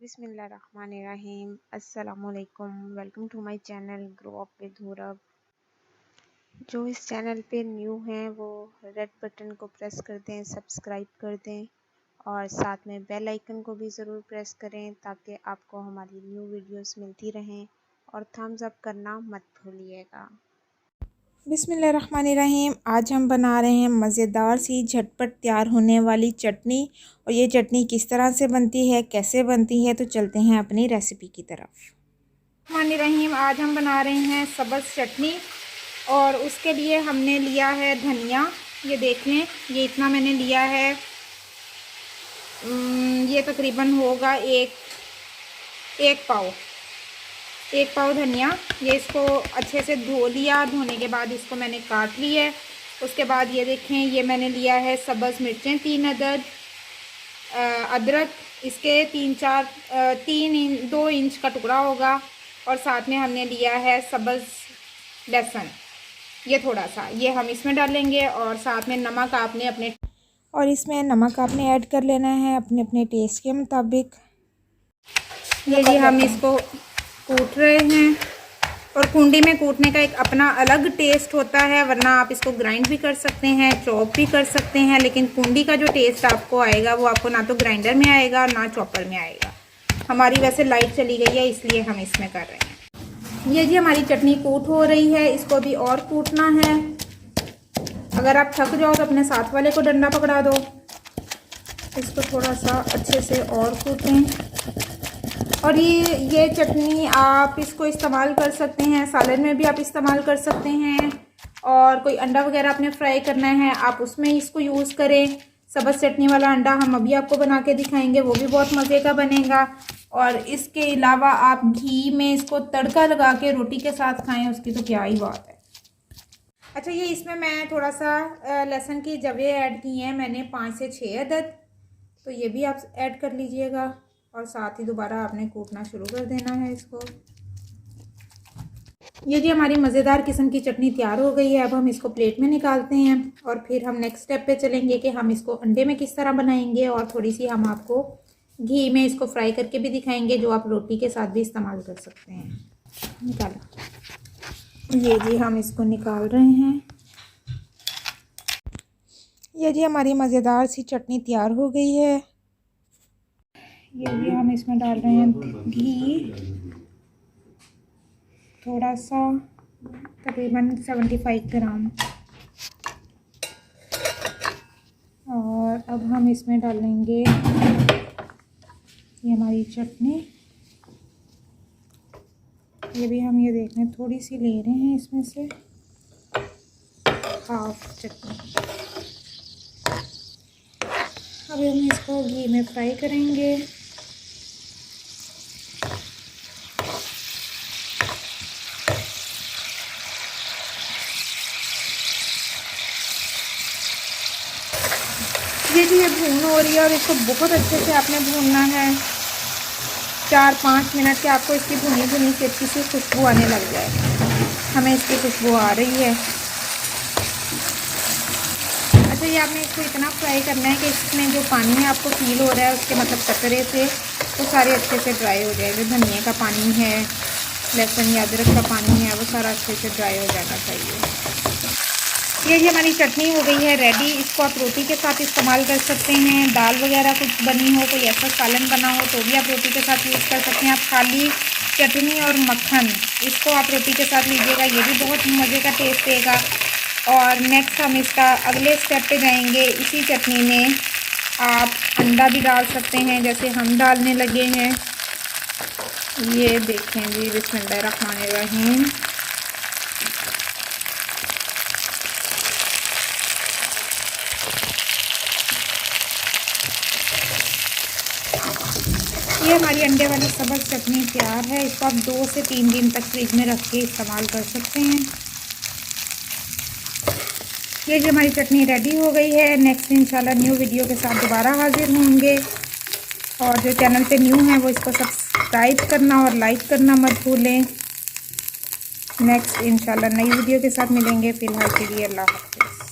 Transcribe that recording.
बिस्मिल्लाहिर्रहमानिर्रहीम। अस्सलामुअलैकुम। Welcome to my channel grow up with Hurab. जो इस चैनल पे न्यू हैं वो रेड बटन को प्रेस कर दें, सब्सक्राइब कर दें और साथ में बेल आइकन को भी ज़रूर प्रेस करें ताकि आपको हमारी न्यू वीडियोस मिलती रहें और थम्स अप करना मत भूलिएगा। बिस्मिल्लाहिर्रहमानिर्रहीम। आज हम बना रहे हैं मज़ेदार सी झटपट तैयार होने वाली चटनी। और ये चटनी किस तरह से बनती है, कैसे बनती है, तो चलते हैं अपनी रेसिपी की तरफ। बिस्मिल्लाहिर्रहमानिर्रहीम। आज हम बना रहे हैं सब्ज़ चटनी और उसके लिए हमने लिया है धनिया। ये देख लें, ये इतना मैंने लिया है। ये तकरीबन होगा एक पाव धनिया। ये इसको अच्छे से धो लिया। धोने के बाद इसको मैंने काट लिया है। उसके बाद ये देखें, ये मैंने लिया है सब्ज़ मिर्चें 3 अदद, अदरक इसके 2 इंच का टुकड़ा होगा और साथ में हमने लिया है सब्ज़ लहसुन, ये थोड़ा सा, ये हम इसमें डालेंगे। और साथ में नमक आपने ऐड कर लेना है अपने अपने टेस्ट के मुताबिक। ये हम इसको कूट रहे हैं और कुंडी में कूटने का एक अपना अलग टेस्ट होता है, वरना आप इसको ग्राइंड भी कर सकते हैं, चॉप भी कर सकते हैं। लेकिन कुंडी का जो टेस्ट आपको आएगा वो आपको ना तो ग्राइंडर में आएगा ना चॉपर में आएगा। हमारी वैसे लाइट चली गई है इसलिए हम इसमें कर रहे हैं। ये जी हमारी चटनी कूट हो रही है, इसको भी और कूटना है। अगर आप थक जाओ तो अपने साथ वाले को डंडा पकड़ा दो। इसको थोड़ा सा अच्छे से और कूटें। और ये चटनी आप इसको इस्तेमाल कर सकते हैं, सैलेड में भी आप इस्तेमाल कर सकते हैं। और कोई अंडा वगैरह आपने फ्राई करना है आप उसमें इसको यूज़ करें। सब्ज़ चटनी वाला अंडा हम अभी आपको बना के दिखाएंगे, वो भी बहुत मज़े का बनेगा। और इसके अलावा आप घी में इसको तड़का लगा के रोटी के साथ खाएं, उसकी तो क्या ही बात है। अच्छा, ये इसमें मैं थोड़ा सा लहसुन की जवे ऐड की हैं मैंने 5 से 6 अदद, तो ये भी आप ऐड कर लीजिएगा। और साथ ही दोबारा आपने कूटना शुरू कर देना है इसको। ये जी हमारी मज़ेदार किस्म की चटनी तैयार हो गई है। अब हम इसको प्लेट में निकालते हैं और फिर हम नेक्स्ट स्टेप पे चलेंगे कि हम इसको अंडे में किस तरह बनाएंगे। और थोड़ी सी हम आपको घी में इसको फ्राई करके भी दिखाएंगे, जो आप रोटी के साथ भी इस्तेमाल कर सकते हैं। निकालो। ये जी हम इसको निकाल रहे हैं। ये जी हमारी मज़ेदार सी चटनी तैयार हो गई है। ये भी हम इसमें डाल रहे हैं घी, थोड़ा सा, तकरीबन 75 ग्राम। और अब हम इसमें डालेंगे ये हमारी चटनी। ये भी हम ये देख रहे हैं, थोड़ी सी ले रहे हैं इसमें से हाफ चटनी। अब हम इसको घी में फ्राई करेंगे। ये जी ये भून हो रही है और इसको बहुत अच्छे से आपने भूनना है। 4-5 मिनट के आपको इसकी भुनी भुनी से अच्छी सी खुशबू आने लग जाए। हमें इसकी खुशबू आ रही है। अच्छा, ये आपने इसको इतना फ्राई करना है कि इसमें जो पानी है आपको फील हो रहा है उसके मतलब कतरे से वो सारे अच्छे से ड्राई हो जाए। जो धनिया का पानी है, लहसुन या अदरक का पानी है, वो सारा अच्छे से ड्राई हो जाना चाहिए। ये जी हमारी चटनी हो गई है रेडी। इसको आप रोटी के साथ इस्तेमाल कर सकते हैं। दाल वगैरह कुछ बनी हो, कोई ऐसा सालन बना हो तो भी आप रोटी के साथ यूज़ कर सकते हैं। आप खाली चटनी और मक्खन इसको आप रोटी के साथ लीजिएगा, ये भी बहुत मज़े का टेस्ट देगा। और नेक्स्ट हम इसका अगले स्टेप पे जाएंगे। इसी चटनी में आप अंडा भी डाल सकते हैं जैसे हम डालने लगे हैं। ये देखें जी, बिस्मिल्लाहिर्रहमानिर्रहीम। ये हमारी अंडे वाली सब्ज़ चटनी तैयार है। इसको आप 2 से 3 दिन तक फ्रिज में रख के इस्तेमाल कर सकते हैं। ये जो हमारी चटनी रेडी हो गई है। नेक्स्ट इंशाल्लाह न्यू वीडियो के साथ दोबारा हाजिर होंगे। और जो चैनल पे न्यू है वो इसको सब्सक्राइब करना और लाइक करना मत भूलें। नेक्स्ट इंशाल्लाह नई वीडियो के साथ मिलेंगे। फ़िलहाल के लिए अल्लाह हाफ़िज़।